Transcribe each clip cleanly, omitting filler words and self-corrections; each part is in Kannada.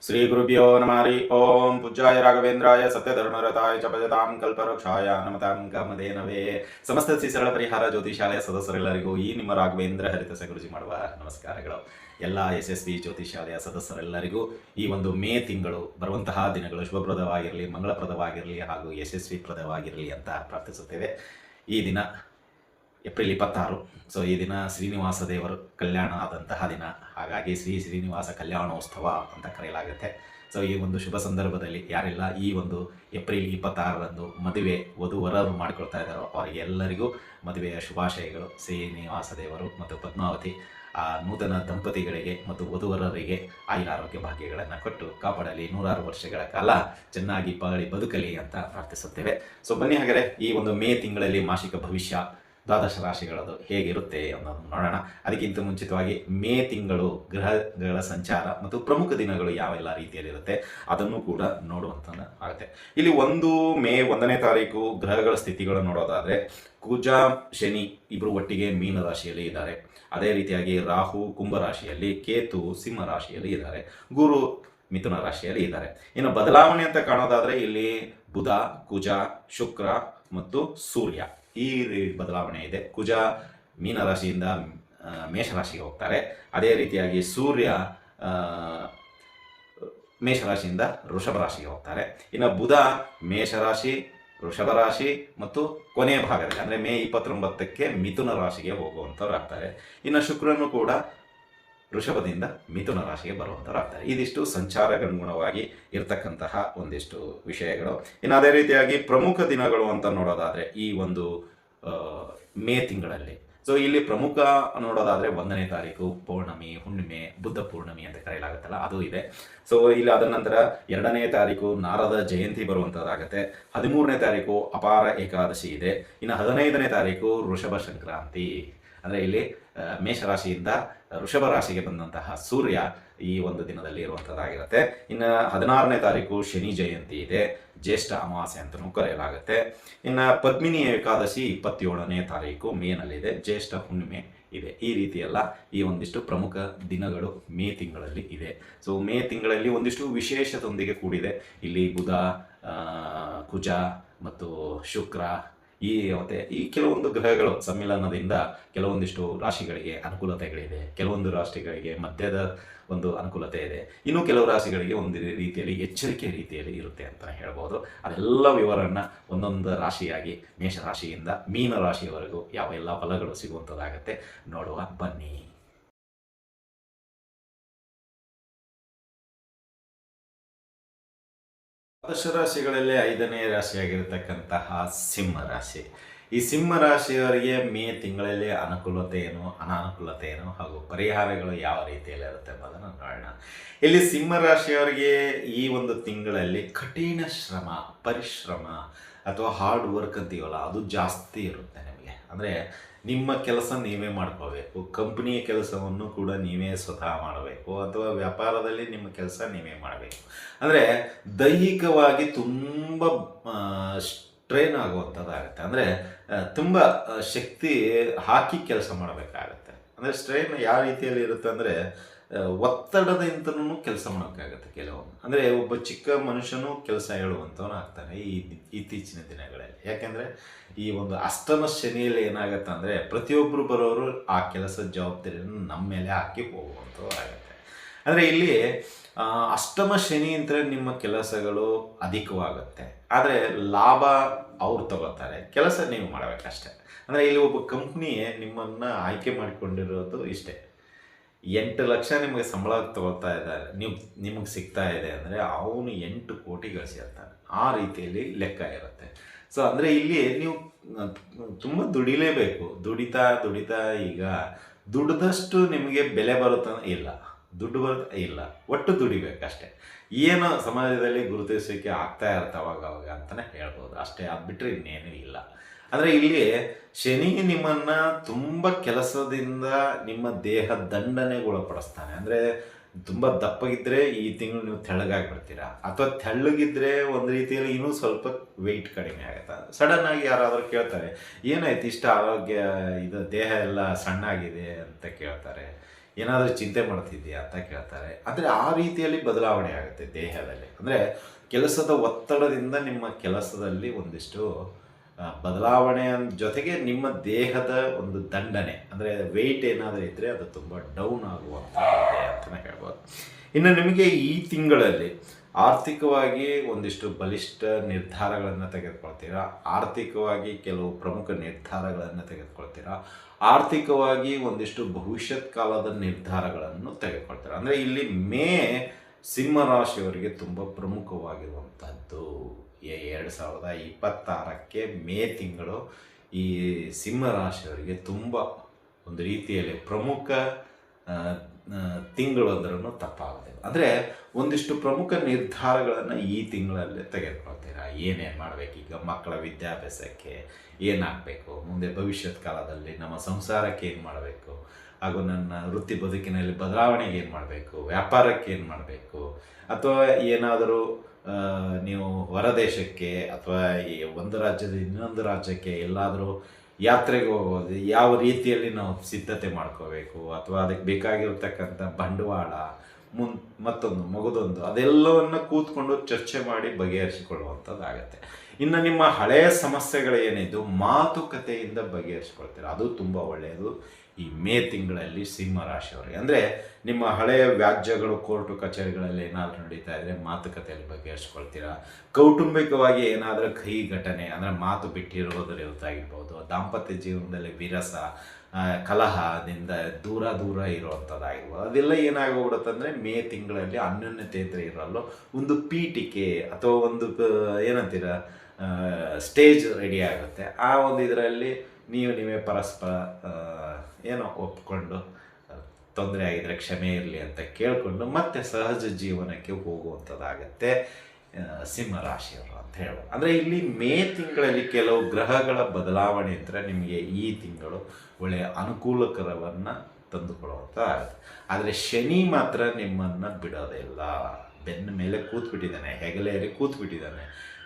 ಶ್ರೀ ಗುರುಭ್ಯೋ ನಮಃ ಹರಿ ಓಂ ಪೂಜ್ಯಾಯ ರಾಘವೇಂದ್ರಾಯ ಸತ್ಯಧರ್ಮರತಾಯ ಚ ಭಜತಾಂ ಕಲ್ಪವೃಕ್ಷಾಯ ನಮತಾಂ ಕಾಮಧೇನವೇ. ಸಮಸ್ತ ಸರಳ ಪರಿಹಾರ ಜ್ಯೋತಿಷಾಲಯ ಸದಸ್ಯರೆಲ್ಲರಿಗೂ ಈ ನಿಮ್ಮ ರಾಘವೇಂದ್ರ ಹರಿತ ಗುರುಜಿ ಮಾಡುವ ನಮಸ್ಕಾರಗಳು. ಎಲ್ಲ ಯಶಸ್ವಿ ಜ್ಯೋತಿಷಾಲಯ ಸದಸ್ಯರೆಲ್ಲರಿಗೂ ಈ ಒಂದು ಮೇ ತಿಂಗಳು ಬರುವಂತಹ ದಿನಗಳು ಶುಭಪ್ರದವಾಗಿರಲಿ, ಮಂಗಳಪ್ರದವಾಗಿರಲಿ ಹಾಗೂ ಯಶಸ್ವಿಪ್ರದವಾಗಿರಲಿ ಅಂತ ಪ್ರಾರ್ಥಿಸುತ್ತೇವೆ. ಈ ದಿನ ಏಪ್ರಿಲ್ 26. ಸೊ ಈ ದಿನ ಶ್ರೀನಿವಾಸ ದೇವರು ಕಲ್ಯಾಣ ಆದಂತಹ ದಿನ, ಹಾಗಾಗಿ ಶ್ರೀನಿವಾಸ ಕಲ್ಯಾಣೋತ್ಸವ ಅಂತ ಕರೆಯಲಾಗುತ್ತೆ. ಸೊ ಈ ಒಂದು ಶುಭ ಸಂದರ್ಭದಲ್ಲಿ ಯಾರೆಲ್ಲ ಈ ಒಂದು ಏಪ್ರಿಲ್ 26ರಂದು ಮದುವೆ ವಧುವರರು ಮಾಡಿಕೊಳ್ತಾ ಇದ್ದಾರೋ ಅವರಿಗೆ ಎಲ್ಲರಿಗೂ ಮದುವೆಯ ಶುಭಾಶಯಗಳು. ಶ್ರೀನಿವಾಸ ದೇವರು ಮತ್ತು ಪದ್ಮಾವತಿ ಆ ನೂತನ ದಂಪತಿಗಳಿಗೆ ಮತ್ತು ವಧುವರರಿಗೆ ಆಯುರಾರೋಗ್ಯ ಭಾಗ್ಯಗಳನ್ನು ಕೊಟ್ಟು ಕಾಪಾಡಲಿ, 106 ವರ್ಷಗಳ ಕಾಲ ಚೆನ್ನಾಗಿ ಬಾಳಿ ಬದುಕಲಿ ಅಂತ ಪ್ರಾರ್ಥಿಸುತ್ತೇವೆ. ಸೊ ಬನ್ನಿ ಹಾಗಾದರೆ ಈ ಒಂದು ಮೇ ತಿಂಗಳಲ್ಲಿ ಮಾಸಿಕ ಭವಿಷ್ಯ ದ್ವಾದಶ ರಾಶಿಗಳದು ಹೇಗಿರುತ್ತೆ ಅನ್ನೋದನ್ನು ನೋಡೋಣ. ಅದಕ್ಕಿಂತ ಮುಂಚಿತವಾಗಿ ಮೇ ತಿಂಗಳು ಗ್ರಹಗಳ ಸಂಚಾರ ಮತ್ತು ಪ್ರಮುಖ ದಿನಗಳು ಯಾವೆಲ್ಲ ರೀತಿಯಲ್ಲಿರುತ್ತೆ ಅದನ್ನು ಕೂಡ ನೋಡುವಂತ ಆಗುತ್ತೆ. ಇಲ್ಲಿ ಮೇ 1ನೇ ತಾರೀಕು ಗ್ರಹಗಳ ಸ್ಥಿತಿಗಳನ್ನು ನೋಡೋದಾದರೆ ಕುಜ ಶನಿ ಇಬ್ಬರು ಒಟ್ಟಿಗೆ ಮೀನ ರಾಶಿಯಲ್ಲಿ ಇದ್ದಾರೆ. ಅದೇ ರೀತಿಯಾಗಿ ರಾಹು ಕುಂಭ ರಾಶಿಯಲ್ಲಿ, ಕೇತು ಸಿಂಹ ರಾಶಿಯಲ್ಲಿ ಇದ್ದಾರೆ, ಗುರು ಮಿಥುನ ರಾಶಿಯಲ್ಲಿ ಇದ್ದಾರೆ. ಇನ್ನು ಬದಲಾವಣೆ ಅಂತ ಕಾಣೋದಾದರೆ ಇಲ್ಲಿ ಬುಧ, ಕುಜ, ಶುಕ್ರ ಮತ್ತು ಸೂರ್ಯ ಈ ಬದಲಾವಣೆ ಇದೆ. ಕುಜ ಮೀನರಾಶಿಯಿಂದ ಮೇಷರಾಶಿಗೆ ಹೋಗ್ತಾರೆ. ಅದೇ ರೀತಿಯಾಗಿ ಸೂರ್ಯ ಮೇಷರಾಶಿಯಿಂದ ವೃಷಭ ರಾಶಿಗೆ ಹೋಗ್ತಾರೆ. ಇನ್ನು ಬುಧ ಮೇಷರಾಶಿ, ವೃಷಭ ರಾಶಿ ಮತ್ತು ಕೊನೆಯ ಭಾಗದಲ್ಲಿ ಅಂದರೆ ಮೇ 29ಕ್ಕೆ ಮಿಥುನ ರಾಶಿಗೆ ಹೋಗುವಂಥವ್ರು ಆಗ್ತಾರೆ. ಇನ್ನು ಶುಕ್ರನು ಕೂಡ ವೃಷಭದಿಂದ ಮಿಥುನ ರಾಶಿಗೆ ಬರುವಂಥವ್ರಾಗ್ತಾರೆ. ಇದಿಷ್ಟು ಸಂಚಾರಗನುಗುಣವಾಗಿ ಇರತಕ್ಕಂತಹ ಒಂದಿಷ್ಟು ವಿಷಯಗಳು. ಇನ್ನು ಅದೇ ರೀತಿಯಾಗಿ ಪ್ರಮುಖ ದಿನಗಳು ಅಂತ ನೋಡೋದಾದರೆ ಈ ಒಂದು ಮೇ ತಿಂಗಳಲ್ಲಿ ಸೊ ಇಲ್ಲಿ ಪ್ರಮುಖ ನೋಡೋದಾದರೆ 1ನೇ ತಾರೀಕು ಪೌರ್ಣಮಿ, ಹುಣ್ಣಿಮೆ, ಬುದ್ಧ ಪೂರ್ಣಮಿ ಅಂತ ಕರೆಯಲಾಗುತ್ತಲ್ಲ ಅದು ಇದೆ. ಸೊ ಇಲ್ಲಿ ಅದರ ನಂತರ 2ನೇ ತಾರೀಕು ನಾರದ ಜಯಂತಿ ಬರುವಂಥದ್ದಾಗುತ್ತೆ. 13ನೇ ತಾರೀಕು ಅಪಾರ ಏಕಾದಶಿ ಇದೆ. ಇನ್ನು 15ನೇ ತಾರೀಕು ವೃಷಭ ಸಂಕ್ರಾಂತಿ, ಅಂದರೆ ಇಲ್ಲಿ ಮೇಷರಾಶಿಯಿಂದ ವೃಷಭ ರಾಶಿಗೆ ಬಂದಂತಹ ಸೂರ್ಯ ಈ ಒಂದು ದಿನದಲ್ಲಿ ಇರುವಂಥದ್ದಾಗಿರುತ್ತೆ. ಇನ್ನು 16ನೇ ತಾರೀಕು ಶನಿ ಜಯಂತಿ ಇದೆ, ಜ್ಯೇಷ್ಠ ಅಮಾವಾಸ್ಯೆ ಅಂತಲೂ ಕರೆಯಲಾಗುತ್ತೆ. ಇನ್ನು ಪದ್ಮಿನಿ ಏಕಾದಶಿ 27ನೇ ತಾರೀಕು ಮೇನಲ್ಲಿದೆ, ಜ್ಯೇಷ್ಠ ಹುಣ್ಣಿಮೆ ಇದೆ. ಈ ರೀತಿಯೆಲ್ಲ ಈ ಒಂದಿಷ್ಟು ಪ್ರಮುಖ ದಿನಗಳು ಮೇ ತಿಂಗಳಲ್ಲಿ ಇದೆ. ಸೊ ಮೇ ತಿಂಗಳಲ್ಲಿ ಒಂದಿಷ್ಟು ವಿಶೇಷದೊಂದಿಗೆ ಕೂಡಿದೆ. ಇಲ್ಲಿ ಬುಧ, ಕುಜ ಮತ್ತು ಶುಕ್ರ ಮತ್ತೆ ಈ ಕೆಲವೊಂದು ಗ್ರಹಗಳು ಸಮ್ಮಿಲನದಿಂದ ಕೆಲವೊಂದಿಷ್ಟು ರಾಶಿಗಳಿಗೆ ಅನುಕೂಲತೆಗಳಿದೆ, ಕೆಲವೊಂದು ರಾಶಿಗಳಿಗೆ ಮಧ್ಯದ ಒಂದು ಅನುಕೂಲತೆ ಇದೆ, ಇನ್ನು ಕೆಲವು ರಾಶಿಗಳಿಗೆ ಒಂದು ರೀತಿಯಲ್ಲಿ ಎಚ್ಚರಿಕೆ ರೀತಿಯಲ್ಲಿ ಇರುತ್ತೆ ಅಂತ ಹೇಳ್ಬೋದು. ಅದೆಲ್ಲ ವಿವರನ್ನ ಒಂದೊಂದು ರಾಶಿಯಾಗಿ ಮೇಷರಾಶಿಯಿಂದ ಮೀನ ರಾಶಿಯವರೆಗೂ ಯಾವೆಲ್ಲ ಫಲಗಳು ಸಿಗುವಂಥದ್ದಾಗತ್ತೆ ನೋಡುವ ಬನ್ನಿ. ದ್ವಾದಶ ರಾಶಿಗಳಲ್ಲಿ 5ನೇ ರಾಶಿಯಾಗಿರ್ತಕ್ಕಂತಹ ಸಿಂಹ ರಾಶಿ. ಈ ಸಿಂಹ ರಾಶಿಯವರಿಗೆ ಮೇ ತಿಂಗಳಲ್ಲಿ ಅನುಕೂಲತೆ ಏನು, ಅನಾನುಕೂಲತೆ ಏನು ಹಾಗೂ ಪರಿಹಾರಗಳು ಯಾವ ರೀತಿಯಲ್ಲಿ ಇರುತ್ತೆ ಅನ್ನೋದನ್ನು ನೋಡೋಣ. ಇಲ್ಲಿ ಸಿಂಹ ರಾಶಿಯವರಿಗೆ ಈ ಒಂದು ತಿಂಗಳಲ್ಲಿ ಕಠಿಣ ಶ್ರಮ, ಪರಿಶ್ರಮ ಅಥವಾ ಹಾರ್ಡ್ ವರ್ಕ್ ಅಂತೀವಲ್ಲ ಅದು ಜಾಸ್ತಿ ಇರುತ್ತೆ ನಿಮಗೆ. ಅಂದರೆ ನಿಮ್ಮ ಕೆಲಸ ನೀವೇ ಮಾಡ್ಕೋಬೇಕು, ಕಂಪ್ನಿಯ ಕೆಲಸವನ್ನು ಕೂಡ ನೀವೇ ಸ್ವತಃ ಮಾಡಬೇಕು, ಅಥವಾ ವ್ಯಾಪಾರದಲ್ಲಿ ನಿಮ್ಮ ಕೆಲಸ ನೀವೇ ಮಾಡಬೇಕು. ಅಂದರೆ ದೈಹಿಕವಾಗಿ ತುಂಬ ಸ್ಟ್ರೈನ್ ಆಗುವಂಥದ್ದಾಗುತ್ತೆ. ಅಂದರೆ ತುಂಬ ಶಕ್ತಿ ಹಾಕಿ ಕೆಲಸ ಮಾಡಬೇಕಾಗತ್ತೆ. ಅಂದರೆ ಸ್ಟ್ರೈನ್ ಯಾವ ರೀತಿಯಲ್ಲಿ ಇರುತ್ತೆ ಅಂದರೆ ಒತ್ತಡದಿಂದನೂ ಕೆಲಸ ಮಾಡೋಕ್ಕಾಗತ್ತೆ ಕೆಲವೊಮ್ಮೆ. ಅಂದರೆ ಒಬ್ಬ ಚಿಕ್ಕ ಮನುಷ್ಯನೂ ಕೆಲಸ ಹೇಳುವಂಥವನು ಆಗ್ತಾನೆ ಈ ಇತ್ತೀಚಿನ ದಿನಗಳಲ್ಲಿ. ಯಾಕೆಂದರೆ ಈ ಒಂದು ಅಷ್ಟಮ ಶನಿಯಲ್ಲಿ ಏನಾಗುತ್ತೆ ಅಂದರೆ ಪ್ರತಿಯೊಬ್ಬರು ಬರೋರು ಆ ಕೆಲಸದ ಜವಾಬ್ದಾರಿಯನ್ನು ನಮ್ಮ ಮೇಲೆ ಹಾಕಿ ಹೋಗುವಂಥವ್ರು ಆಗುತ್ತೆ. ಅಂದರೆ ಇಲ್ಲಿ ಅಷ್ಟಮ ಶನಿ ಅಂದರೆ ನಿಮ್ಮ ಕೆಲಸಗಳು ಅಧಿಕವಾಗುತ್ತೆ, ಆದರೆ ಲಾಭ ಅವ್ರು ತಗೋತಾರೆ, ಕೆಲಸ ನೀವು ಮಾಡಬೇಕಷ್ಟೆ. ಅಂದರೆ ಇಲ್ಲಿ ಒಬ್ಬ ಕಂಪ್ನಿ ನಿಮ್ಮನ್ನು ಆಯ್ಕೆ ಮಾಡಿಕೊಂಡಿರೋದು ಇಷ್ಟೇ, 8 ಲಕ್ಷ ನಿಮಗೆ ಸಂಬಳ ತಗೋತಾ ಇದ್ದಾರೆ, ನಿಮಗೆ ಸಿಗ್ತಾ ಇದೆ ಅಂದರೆ ಅವನು 8 ಕೋಟಿ ಗಳಿಸಿರ್ತಾನೆ. ಆ ರೀತಿಯಲ್ಲಿ ಲೆಕ್ಕ ಇರುತ್ತೆ. ಸೊ ಅಂದರೆ ಇಲ್ಲಿ ನೀವು ತುಂಬ ದುಡಿಲೇಬೇಕು. ದುಡಿತಾ ಈಗ ದುಡ್ದಷ್ಟು ನಿಮಗೆ ಬೆಲೆ ಬರುತ್ತೆ ಇಲ್ಲ, ದುಡ್ಡು ಬರುತ್ತೆ ಇಲ್ಲ, ಒಟ್ಟು ದುಡಿಬೇಕಷ್ಟೆ. ಏನೋ ಸಮಾಜದಲ್ಲಿ ಗುರುತಿಸೋಕ್ಕೆ ಆಗ್ತಾ ಇರುತ್ತೆ ಅವಾಗ ಅಂತಲೇ ಹೇಳ್ಬೋದು ಅಷ್ಟೇ. ಅದು ಬಿಟ್ಟರೆ ಇನ್ನೇನು ಇಲ್ಲ. ಅಂದರೆ ಇಲ್ಲಿ ಶನಿ ನಿಮ್ಮನ್ನು ತುಂಬ ಕೆಲಸದಿಂದ ನಿಮ್ಮ ದೇಹ ದಂಡನೆಗೊಳಪಡಿಸ್ತಾನೆ. ಅಂದರೆ ತುಂಬ ದಪ್ಪಗಿದ್ದರೆ ಈ ತಿಂಗಳು ನೀವು ತೆಳ್ಳಗಾಗಿಬಿಡ್ತೀರಾ, ಅಥವಾ ತೆಳ್ಳಗಿದ್ರೆ ಒಂದು ರೀತಿಯಲ್ಲಿ ಇನ್ನೂ ಸ್ವಲ್ಪ ವೆಯ್ಟ್ ಕಡಿಮೆ ಆಗುತ್ತೆ. ಸಡನ್ನಾಗಿ ಯಾರಾದರೂ ಕೇಳ್ತಾರೆ ಏನಾಯ್ತು ಇಷ್ಟು ಆರೋಗ್ಯ ಇದು ದೇಹ ಎಲ್ಲ ಸಣ್ಣಾಗಿದೆ ಅಂತ ಕೇಳ್ತಾರೆ. ಏನಾದರೂ ಚಿಂತೆ ಮಾಡ್ತಿದ್ದೀಯಾ ಅಂತ ಕೇಳ್ತಾರೆ. ಅಂದರೆ ಆ ರೀತಿಯಲ್ಲಿ ಬದಲಾವಣೆ ಆಗುತ್ತೆ ದೇಹದಲ್ಲಿ. ಅಂದರೆ ಕೆಲಸದ ಒತ್ತಡದಿಂದ ನಿಮ್ಮ ಕೆಲಸದಲ್ಲಿ ಒಂದಿಷ್ಟು ಬದಲಾವಣೆಯ ಜೊತೆಗೆ ನಿಮ್ಮ ದೇಹದ ಒಂದು ದಂಡನೆ, ಅಂದರೆ ವೆಯ್ಟ್ ಏನಾದರೂ ಇದ್ದರೆ ಅದು ತುಂಬ ಡೌನ್ ಆಗುವಂಥ ಇದೆ ಅಂತಲೇ ಹೇಳ್ಬೋದು. ಇನ್ನು ನಿಮಗೆ ಈ ತಿಂಗಳಲ್ಲಿ ಆರ್ಥಿಕವಾಗಿ ಒಂದಿಷ್ಟು ಬಲಿಷ್ಠ ನಿರ್ಧಾರಗಳನ್ನು ತೆಗೆದುಕೊಳ್ತೀರಾ, ಆರ್ಥಿಕವಾಗಿ ಕೆಲವು ಪ್ರಮುಖ ನಿರ್ಧಾರಗಳನ್ನು ತೆಗೆದುಕೊಳ್ತೀರಾ, ಆರ್ಥಿಕವಾಗಿ ಒಂದಿಷ್ಟು ಭವಿಷ್ಯತ್ ಕಾಲದ ನಿರ್ಧಾರಗಳನ್ನು ತೆಗೆದುಕೊಳ್ತೀರಾ. ಅಂದರೆ ಇಲ್ಲಿ ಸಿಂಹರಾಶಿಯವರಿಗೆ ತುಂಬ ಪ್ರಮುಖವಾಗಿರುವಂಥದ್ದು. 2026ಕ್ಕೆ ಮೇ ತಿಂಗಳು ಈ ಸಿಂಹರಾಶಿಯವರಿಗೆ ತುಂಬ ಒಂದು ರೀತಿಯಲ್ಲಿ ಪ್ರಮುಖ ತಿಂಗಳು ಅಂದ್ರೂ ತಪ್ಪಾಗೋದಿಲ್ಲ. ಅಂದರೆ ಒಂದಿಷ್ಟು ಪ್ರಮುಖ ನಿರ್ಧಾರಗಳನ್ನು ಈ ತಿಂಗಳಲ್ಲೇ ತೆಗೆದುಕೊಳ್ತೀರಾ. ಏನೇನು ಮಾಡಬೇಕು, ಈಗ ಮಕ್ಕಳ ವಿದ್ಯಾಭ್ಯಾಸಕ್ಕೆ ಏನಾಗಬೇಕು, ಮುಂದೆ ಭವಿಷ್ಯತ್ ಕಾಲದಲ್ಲಿ ನಮ್ಮ ಸಂಸಾರಕ್ಕೆ ಏನು ಮಾಡಬೇಕು, ಹಾಗೂ ನನ್ನ ವೃತ್ತಿ ಬದುಕಿನಲ್ಲಿ ಬದಲಾವಣೆಗೆ ಏನು ಮಾಡಬೇಕು, ವ್ಯಾಪಾರಕ್ಕೆ ಏನು ಮಾಡಬೇಕು, ಅಥವಾ ಏನಾದರೂ ನೀವು ಹೊರದೇಶಕ್ಕೆ ಅಥವಾ ಒಂದು ರಾಜ್ಯದ ಇನ್ನೊಂದು ರಾಜ್ಯಕ್ಕೆ ಎಲ್ಲಾದರೂ ಯಾತ್ರೆಗೆ ಹೋಗೋದು, ಯಾವ ರೀತಿಯಲ್ಲಿ ನಾವು ಸಿದ್ಧತೆ ಮಾಡ್ಕೋಬೇಕು, ಅಥವಾ ಅದಕ್ಕೆ ಬೇಕಾಗಿರ್ತಕ್ಕಂಥ ಬಂಡವಾಳ ಮತ್ತೊಂದು ಮಗದೊಂದು ಅದೆಲ್ಲವನ್ನು ಕೂತ್ಕೊಂಡು ಚರ್ಚೆ ಮಾಡಿ ಬಗೆಹರಿಸಿಕೊಳ್ಳುವಂಥದ್ದಾಗತ್ತೆ. ಇನ್ನು ನಿಮ್ಮ ಹಳೆಯ ಸಮಸ್ಯೆಗಳೇನಿದ್ದು ಮಾತುಕತೆಯಿಂದ ಬಗೆಹರಿಸ್ಕೊಳ್ತೀರ, ಅದು ತುಂಬ ಒಳ್ಳೆಯದು ಈ ಮೇ ತಿಂಗಳಲ್ಲಿ ಸಿಂಹರಾಶಿಯವರಿಗೆ. ಅಂದರೆ ನಿಮ್ಮ ಹಳೆಯ ವ್ಯಾಜ್ಯಗಳು ಕೋರ್ಟು ಕಚೇರಿಗಳಲ್ಲಿ ಏನಾದರೂ ನಡೀತಾ ಇದ್ದರೆ ಮಾತುಕತೆಯಲ್ಲಿ ಬಗೆಹರಿಸ್ಕೊಳ್ತೀರಾ. ಕೌಟುಂಬಿಕವಾಗಿ ಏನಾದರೂ ಕಹಿ ಘಟನೆ, ಅಂದರೆ ಮಾತು ಬಿಟ್ಟಿರೋದ್ರ ಇವತ್ತಾಗಿರ್ಬೋದು, ದಾಂಪತ್ಯ ಜೀವನದಲ್ಲಿ ವಿರಸ ಕಲಹದಿಂದ ದೂರ ಇರುವಂಥದ್ದಾಗಿರ್ಬೋದು, ಅದೆಲ್ಲ ಏನಾಗೋಗ್ಬಿಡುತ್ತಂದರೆ ಮೇ ತಿಂಗಳಲ್ಲಿ ಅನ್ಯೋನ್ಯತೆ ಇರಲು ಒಂದು ಪೀಠಿಕೆ ಅಥವಾ ಒಂದು ಏನಂತೀರ ಸ್ಟೇಜ್ ರೆಡಿ ಆಗುತ್ತೆ. ಆ ಒಂದು ಇದರಲ್ಲಿ ನೀವೇ ಪರಸ್ಪರ ಏನೋ ಒಪ್ಕೊಂಡು ತೊಂದರೆ ಆಗಿದರೆ ಕ್ಷಮೆ ಇರಲಿ ಅಂತ ಕೇಳಿಕೊಂಡು ಮತ್ತೆ ಸಹಜ ಜೀವನಕ್ಕೆ ಹೋಗುವಂಥದ್ದಾಗತ್ತೆ ಸಿಂಹರಾಶಿಯವರು ಅಂತ ಹೇಳ್ಬೋದು. ಅಂದರೆ ಇಲ್ಲಿ ಮೇ ತಿಂಗಳಲ್ಲಿ ಕೆಲವು ಗ್ರಹಗಳ ಬದಲಾವಣೆ ಇದ್ದರೆ ನಿಮಗೆ ಈ ತಿಂಗಳು ಒಳ್ಳೆಯ ಅನುಕೂಲಕರವನ್ನು ತಂದುಕೊಡುವಂಥದ್ದಾಗುತ್ತೆ. ಆದರೆ ಶನಿ ಮಾತ್ರ ನಿಮ್ಮನ್ನು ಬಿಡೋದಿಲ್ಲ, ಬೆನ್ನ ಮೇಲೆ ಕೂತ್ಬಿಟ್ಟಿದ್ದಾನೆ, ಹೆಗಲೆಯಲ್ಲಿ ಕೂತ್ಬಿಟ್ಟಿದ್ದಾನೆ.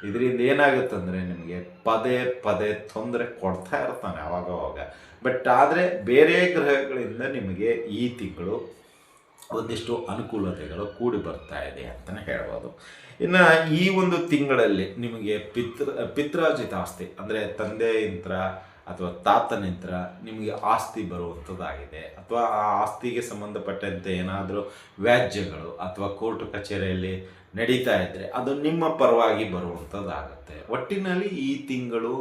ಇದರಿಂದ ಏನಾಗುತ್ತಂದರೆ ನಿಮಗೆ ಪದೇ ತೊಂದರೆ ಕೊಡ್ತಾ ಇರ್ತಾನೆ ಅವಾಗವಾಗ. ಬಟ್ ಆದರೆ ಬೇರೆ ಗ್ರಹಗಳಿಂದ ನಿಮಗೆ ಈ ತಿಂಗಳು ಒಂದಿಷ್ಟು ಅನುಕೂಲತೆಗಳು ಕೂಡಿ ಬರ್ತಾ ಇದೆ ಅಂತಲೇ ಹೇಳ್ಬೋದು. ಇನ್ನು ಈ ಒಂದು ತಿಂಗಳಲ್ಲಿ ನಿಮಗೆ ಪಿತ್ರಾರ್ಜಿತ ಆಸ್ತಿ, ಅಂದರೆ ತಂದೆಯಿಂತ್ರ ಅಥವಾ ತಾತನಿಂತ್ರ ನಿಮಗೆ ಆಸ್ತಿ ಬರುವಂಥದ್ದಾಗಿದೆ, ಅಥವಾ ಆ ಆಸ್ತಿಗೆ ಸಂಬಂಧಪಟ್ಟಂತೆ ಏನಾದರೂ ವ್ಯಾಜ್ಯಗಳು ಅಥವಾ ಕೋರ್ಟು ಕಚೇರಿಯಲ್ಲಿ ನಡೀತಾ ಇದ್ದರೆ ಅದು ನಿಮ್ಮ ಪರವಾಗಿ ಬರುವಂಥದ್ದಾಗುತ್ತೆ. ಒಟ್ಟಿನಲ್ಲಿ ಈ ತಿಂಗಳು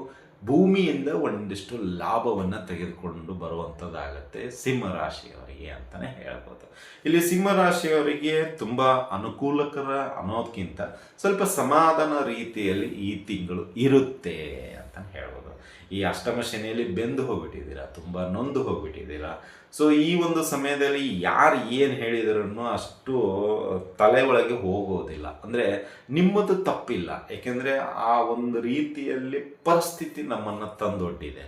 ಭೂಮಿಯಿಂದ ಒಂದಿಷ್ಟು ಲಾಭವನ್ನು ತೆಗೆದುಕೊಂಡು ಬರುವಂಥದ್ದಾಗತ್ತೆ ಸಿಂಹರಾಶಿಯವರಿಗೆ ಅಂತಲೇ ಹೇಳ್ಬೋದು. ಇಲ್ಲಿ ಸಿಂಹರಾಶಿಯವರಿಗೆ ತುಂಬ ಅನುಕೂಲಕರ ಅನ್ನೋದಕ್ಕಿಂತ ಸ್ವಲ್ಪ ಸಮಾಧಾನ ರೀತಿಯಲ್ಲಿ ಈ ತಿಂಗಳು ಇರುತ್ತೆ ಅಂತಲೇ ಹೇಳ್ಬೋದು. ಈ ಅಷ್ಟಮ ಶನಿಯಲ್ಲಿ ಬೆಂದು ಹೋಗ್ಬಿಟ್ಟಿದ್ದೀರಾ, ತುಂಬ ನೊಂದು ಹೋಗ್ಬಿಟ್ಟಿದ್ದೀರಾ. ಸೊ ಈ ಒಂದು ಸಮಯದಲ್ಲಿ ಯಾರು ಏನು ಹೇಳಿದ್ರೂ ಅಷ್ಟು ತಲೆ ಒಳಗೆ ಹೋಗೋದಿಲ್ಲ. ಅಂದರೆ ನಿಮ್ಮದು ತಪ್ಪಿಲ್ಲ, ಏಕೆಂದರೆ ಆ ಒಂದು ರೀತಿಯಲ್ಲಿ ಪರಿಸ್ಥಿತಿ ನಮ್ಮನ್ನು ತಂದೊಡ್ಡಿದೆ.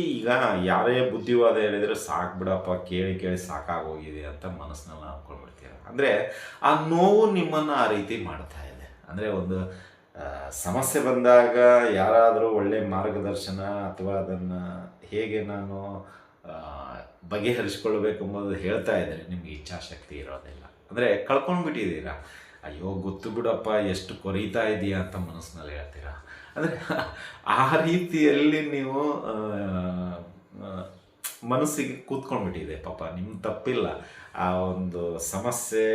ಈಗ ಯಾರೇ ಬುದ್ಧಿವಾದ ಹೇಳಿದರೆ ಸಾಕು ಬಿಡಪ್ಪ, ಕೇಳಿ ಸಾಕಾಗೋಗಿದೆ ಅಂತ ಮನಸ್ಸಿನಲ್ಲಿ ಅಂದ್ಕೊಂಡ್ಬಿಡ್ತೀರ. ಅಂದರೆ ಆ ನೋವು ನಿಮ್ಮನ್ನು ಆ ರೀತಿ ಮಾಡ್ತಾ ಇದೆ. ಅಂದರೆ ಒಂದು ಸಮಸ್ಯೆ ಬಂದಾಗ ಯಾರಾದರೂ ಒಳ್ಳೆಯ ಮಾರ್ಗದರ್ಶನ ಅಥವಾ ಅದನ್ನು ಹೇಗೆ ನಾನು ಬಗೆಹರಿಸ್ಕೊಳ್ಬೇಕೆಂಬುದು ಹೇಳ್ತಾ ಇದ್ದಾರೆ, ನಿಮಗೆ ಇಚ್ಛಾಶಕ್ತಿ ಇರೋದಿಲ್ಲ. ಅಂದರೆ ಕಳ್ಕೊಂಡ್ಬಿಟ್ಟಿದ್ದೀರಾ. ಅಯ್ಯೋ ಗೊತ್ತು ಬಿಡಪ್ಪ, ಎಷ್ಟು ಕೊರೀತಾ ಇದೆಯಾ ಅಂತ ಮನಸ್ಸಿನಲ್ಲಿ ಹೇಳ್ತೀರಾ. ಅಂದರೆ ಆ ರೀತಿಯಲ್ಲಿ ನೀವು ಮನಸ್ಸಿಗೆ ಕೂತ್ಕೊಂಡ್ಬಿಟ್ಟಿದೆ. ಪಾಪ ನಿಮ್ಮ ತಪ್ಪಿಲ್ಲ, ಆ ಒಂದು ಸಮಸ್ಯೆ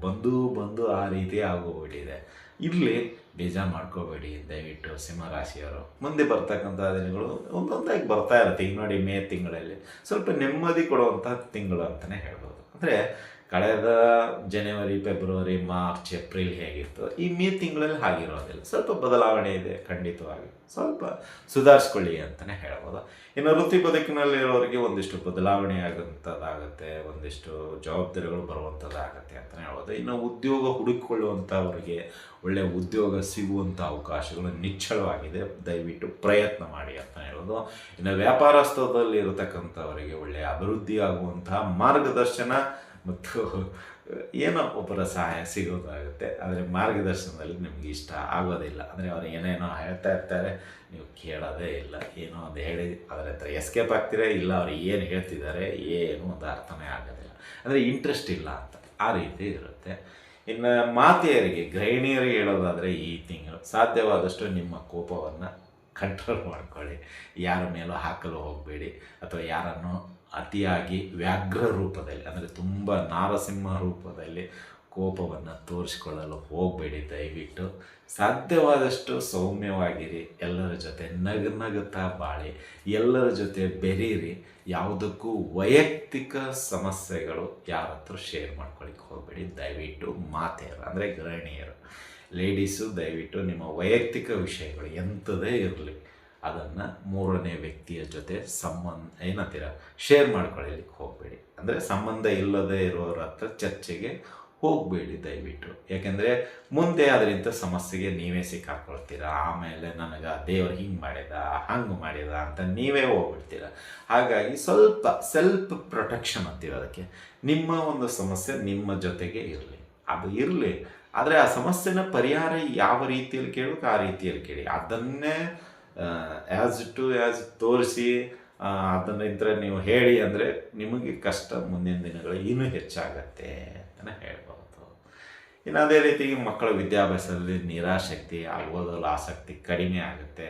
ಬಂದು ಆ ರೀತಿ ಆಗೋಗ್ಬಿಟ್ಟಿದೆ. ಇರಲಿ, ಬೇಜಾರು ಮಾಡ್ಕೋಬೇಡಿ ದಯವಿಟ್ಟು ಸಿಂಹರಾಶಿಯವರು. ಮುಂದೆ ಬರ್ತಕ್ಕಂಥ ದಿನಗಳು ಒಂದೊಂದಾಗಿ ಬರ್ತಾ ಇರುತ್ತೆ. ಈಗ ನೋಡಿ, ಮೇ ತಿಂಗಳಲ್ಲಿ ಸ್ವಲ್ಪ ನೆಮ್ಮದಿ ಕೊಡುವಂಥ ತಿಂಗಳು ಅಂತಲೇ ಹೇಳ್ಬೋದು. ಅಂದರೆ ಕಳೆದ ಜನವರಿ, ಫೆಬ್ರವರಿ, ಮಾರ್ಚ್, ಏಪ್ರಿಲ್ ಹೇಗಿತ್ತು, ಈ ಮೇ ತಿಂಗಳಲ್ಲಿ ಹಾಗಿರೋದಿಲ್ಲ. ಸ್ವಲ್ಪ ಬದಲಾವಣೆ ಇದೆ, ಖಂಡಿತವಾಗಿ ಸ್ವಲ್ಪ ಸುಧಾರಿಸ್ಕೊಳ್ಳಿ ಅಂತಲೇ ಹೇಳ್ಬೋದು. ಇನ್ನು ವೃತ್ತಿ ಬದುಕಿನಲ್ಲಿರೋರಿಗೆ ಒಂದಿಷ್ಟು ಬದಲಾವಣೆ ಆಗುವಂಥದ್ದಾಗುತ್ತೆ, ಒಂದಿಷ್ಟು ಜವಾಬ್ದಾರಿಗಳು ಬರುವಂಥದ್ದಾಗತ್ತೆ ಅಂತಲೇ ಹೇಳ್ಬೋದು. ಇನ್ನು ಉದ್ಯೋಗ ಹುಡುಕಿಕೊಳ್ಳುವಂಥವ್ರಿಗೆ ಒಳ್ಳೆಯ ಉದ್ಯೋಗ ಸಿಗುವಂಥ ಅವಕಾಶಗಳು ನಿಚ್ಚಳವಾಗಿದೆ, ದಯವಿಟ್ಟು ಪ್ರಯತ್ನ ಮಾಡಿ ಅಂತ ಹೇಳೋದು. ಇನ್ನು ವ್ಯಾಪಾರಸ್ಥದಲ್ಲಿ ಇರತಕ್ಕಂಥವರಿಗೆ ಒಳ್ಳೆಯ ಅಭಿವೃದ್ಧಿ ಆಗುವಂತಹ ಮಾರ್ಗದರ್ಶನ ಮತ್ತು ಏನೋ ಒಬ್ಬರ ಸಹಾಯ ಸಿಗೋದಾಗುತ್ತೆ. ಆದರೆ ಮಾರ್ಗದರ್ಶನದಲ್ಲಿ ನಿಮಗೆ ಇಷ್ಟ ಆಗೋದಿಲ್ಲ. ಅಂದರೆ ಅವರು ಏನೇನೋ ಹೇಳ್ತಾ ಇರ್ತಾರೆ, ನೀವು ಕೇಳೋದೇ ಇಲ್ಲ. ಏನೋ ಒಂದು ಹೇಳಿ ಅದರ ಹತ್ರ ಎಸ್ಕೇಪ್ ಆಗ್ತೀರಾ, ಇಲ್ಲ ಅವ್ರು ಏನು ಹೇಳ್ತಿದ್ದಾರೆ ಏನು ಒಂದು ಅರ್ಥನೇ ಆಗೋದಿಲ್ಲ. ಅಂದರೆ ಇಂಟ್ರೆಸ್ಟ್ ಇಲ್ಲ ಅಂತ, ಆ ರೀತಿ ಇರುತ್ತೆ. ಇನ್ನು ಮಾತೆಯರಿಗೆ, ಗೃಹಿಣಿಯರಿಗೆ ಹೇಳೋದಾದರೆ ಈ ತಿಂಗಳು ಸಾಧ್ಯವಾದಷ್ಟು ನಿಮ್ಮ ಕೋಪವನ್ನು ಕಂಟ್ರೋಲ್ ಮಾಡ್ಕೊಳ್ಳಿ. ಯಾರ ಮೇಲೂ ಹಾಕಲು ಹೋಗಬೇಡಿ, ಅಥವಾ ಯಾರನ್ನು ಅತಿಯಾಗಿ ವ್ಯಾಘ್ರ ರೂಪದಲ್ಲಿ ಅಂದರೆ ತುಂಬ ನಾರಸಿಂಹ ರೂಪದಲ್ಲಿ ಕೋಪವನ್ನು ತೋರಿಸ್ಕೊಳ್ಳಲು ಹೋಗಬೇಡಿ. ದಯವಿಟ್ಟು ಸಾಧ್ಯವಾದಷ್ಟು ಸೌಮ್ಯವಾಗಿರಿ, ಎಲ್ಲರ ಜೊತೆ ನಗುತ್ತಾ ಬಾಳಿ, ಎಲ್ಲರ ಜೊತೆ ಬೆರೀರಿ. ಯಾವುದಕ್ಕೂ ವೈಯಕ್ತಿಕ ಸಮಸ್ಯೆಗಳು ಯಾರ ಹತ್ರ ಶೇರ್ ಮಾಡ್ಕೊಳ್ಳಿಕ್ಕೆ ಹೋಗಬೇಡಿ. ದಯವಿಟ್ಟು ಮಾತೆಯರು ಅಂದರೆ ಗೃಹಿಣಿಯರು, ಲೇಡೀಸು, ದಯವಿಟ್ಟು ನಿಮ್ಮ ವೈಯಕ್ತಿಕ ವಿಷಯಗಳು ಎಂಥದೇ ಇರಲಿ ಅದನ್ನು ಮೂರನೇ ವ್ಯಕ್ತಿಯ ಜೊತೆ ಶೇರ್ ಮಾಡ್ಕೊಳ್ಳಿಕ್ಕೆ ಹೋಗಬೇಡಿ. ಅಂದರೆ ಸಂಬಂಧ ಇಲ್ಲದೇ ಇರೋರ ಹತ್ರ ಚರ್ಚೆಗೆ ಹೋಗಬೇಡಿ ದಯವಿಟ್ಟು. ಯಾಕೆಂದರೆ ಮುಂದೆ ಅದರಿಂದ ಸಮಸ್ಯೆಗೆ ನೀವೇ ಸಿಕ್ಕಾಕೊಳ್ತೀರ. ಆಮೇಲೆ ನನಗೆ ದೇವರು ಹಿಂಗೆ ಮಾಡಿದ, ಹಂಗೆ ಮಾಡಿದ ಅಂತ ನೀವೇ ಹೋಗ್ಬಿಡ್ತೀರ. ಹಾಗಾಗಿ ಸ್ವಲ್ಪ ಸೆಲ್ಫ್ ಪ್ರೊಟೆಕ್ಷನ್ ಅಂತೀವಿ ಅದಕ್ಕೆ. ನಿಮ್ಮ ಒಂದು ಸಮಸ್ಯೆ ನಿಮ್ಮ ಜೊತೆಗೆ ಇರಲಿ, ಅದು ಇರಲಿ. ಆದರೆ ಆ ಸಮಸ್ಯೆನ ಪರಿಹಾರ ಯಾವ ರೀತಿಯಲ್ಲಿ ಕೇಳೋಕೆ ಆ ರೀತಿಯಲ್ಲಿ ಕೇಳಿ. ಅದನ್ನೇ ಆ್ಯಸ್ ತೋರಿಸಿ ಅದನ್ನಿಂದ ನೀವು ಹೇಳಿ ಅಂದರೆ ನಿಮಗೆ ಕಷ್ಟ ಮುಂದಿನ ದಿನಗಳು ಇನ್ನೂ ಹೆಚ್ಚಾಗತ್ತೆ ಅಂತಲೇ ಹೇಳ್ಬೋದು. ಇನ್ನು ಅದೇ ರೀತಿ ಮಕ್ಕಳ ವಿದ್ಯಾಭ್ಯಾಸದಲ್ಲಿ ನಿರಾಸಕ್ತಿ, ಓದಲು ಆಸಕ್ತಿ ಕಡಿಮೆ ಆಗುತ್ತೆ.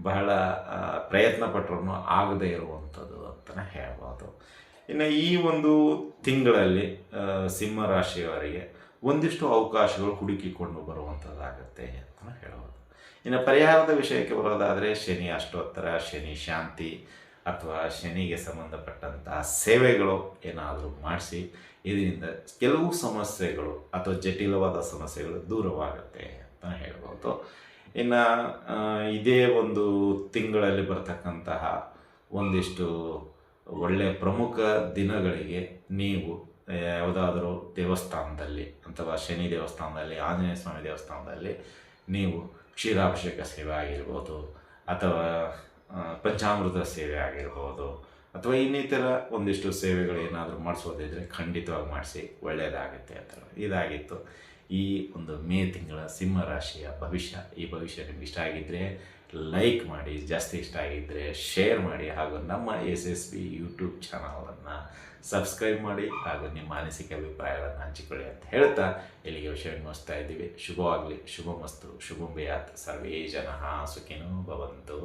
ಬಹಳ ಪ್ರಯತ್ನ ಪಟ್ಟರೂ ಆಗದೇ ಇರುವಂಥದ್ದು ಅಂತಲೇ ಹೇಳ್ಬೋದು. ಇನ್ನು ಈ ಒಂದು ತಿಂಗಳಲ್ಲಿ ಸಿಂಹರಾಶಿಯವರಿಗೆ ಒಂದಿಷ್ಟು ಅವಕಾಶಗಳು ಹುಡುಕಿಕೊಂಡು ಬರುವಂಥದ್ದಾಗತ್ತೆ ಅಂತಲೇ ಹೇಳ್ಬೋದು. ಇನ್ನು ಪರಿಹಾರದ ವಿಷಯಕ್ಕೆ ಬರೋದಾದರೆ ಶನಿ ಅಷ್ಟೋತ್ತರ, ಶನಿ ಶಾಂತಿ ಅಥವಾ ಶನಿಗೆ ಸಂಬಂಧಪಟ್ಟಂತಹ ಸೇವೆಗಳು ಏನಾದರೂ ಮಾಡಿಸಿ ಇದರಿಂದ ಕೆಲವು ಸಮಸ್ಯೆಗಳು ಅಥವಾ ಜಟಿಲವಾದ ಸಮಸ್ಯೆಗಳು ದೂರವಾಗುತ್ತೆ ಅಂತ ಹೇಳ್ಬೋದು. ಇನ್ನು ಇದೇ ಒಂದು ತಿಂಗಳಲ್ಲಿ ಬರ್ತಕ್ಕಂತಹ ಒಂದಿಷ್ಟು ಒಳ್ಳೆಯ ಪ್ರಮುಖ ದಿನಗಳಿಗೆ ನೀವು ಯಾವುದಾದ್ರೂ ದೇವಸ್ಥಾನದಲ್ಲಿ ಅಥವಾ ಶನಿ ದೇವಸ್ಥಾನದಲ್ಲಿ, ಆಂಜನೇಯ ಸ್ವಾಮಿ ದೇವಸ್ಥಾನದಲ್ಲಿ ನೀವು ಕ್ಷೀರಾಭಿಷೇಕ ಸೇವೆ ಆಗಿರ್ಬೋದು, ಅಥವಾ ಪಂಚಾಮೃತ ಸೇವೆ ಆಗಿರ್ಬೋದು, ಅಥವಾ ಇನ್ನಿತರ ಒಂದಿಷ್ಟು ಸೇವೆಗಳು ಏನಾದರೂ ಮಾಡಿಸೋದಿದ್ರೆ ಖಂಡಿತವಾಗಿ ಮಾಡಿಸಿ, ಒಳ್ಳೆಯದಾಗುತ್ತೆ ಅಂತ. ಇದಾಗಿತ್ತು ಈ ಒಂದು ಮೇ ತಿಂಗಳ ಸಿಂಹರಾಶಿಯ ಭವಿಷ್ಯ. ಈ ಭವಿಷ್ಯ ನಿಮ್ಗೆ ಇಷ್ಟ ಆಗಿದ್ದರೆ ಲೈಕ್ ಮಾಡಿ, ಜಾಸ್ತಿ ಇಷ್ಟ ಆಗಿದ್ದರೆ ಶೇರ್ ಮಾಡಿ, ಹಾಗೂ ನಮ್ಮ SSB ಯೂಟ್ಯೂಬ್ ಚಾನಲನ್ನು ಸಬ್ಸ್ಕ್ರೈಬ್ ಮಾಡಿ, ಹಾಗೂ ನಿಮ್ಮ ಅನಿಸಿಕೆ ಅಭಿಪ್ರಾಯಗಳನ್ನು ಹಂಚಿಕೊಳ್ಳಿ ಅಂತ ಹೇಳ್ತಾ ಇಲ್ಲಿಗೆ ವಿಷಯವನ್ನು ಮುಗಿಸ್ತಾ ಇದ್ದೀವಿ. ಶುಭವಾಗಲಿ, ಶುಭಮಸ್ತು, ಶುಭಂ ಭಯಾತ್, ಸರ್ವೇ ಜನಃ ಸುಖಿನೋ ಭವಂತು.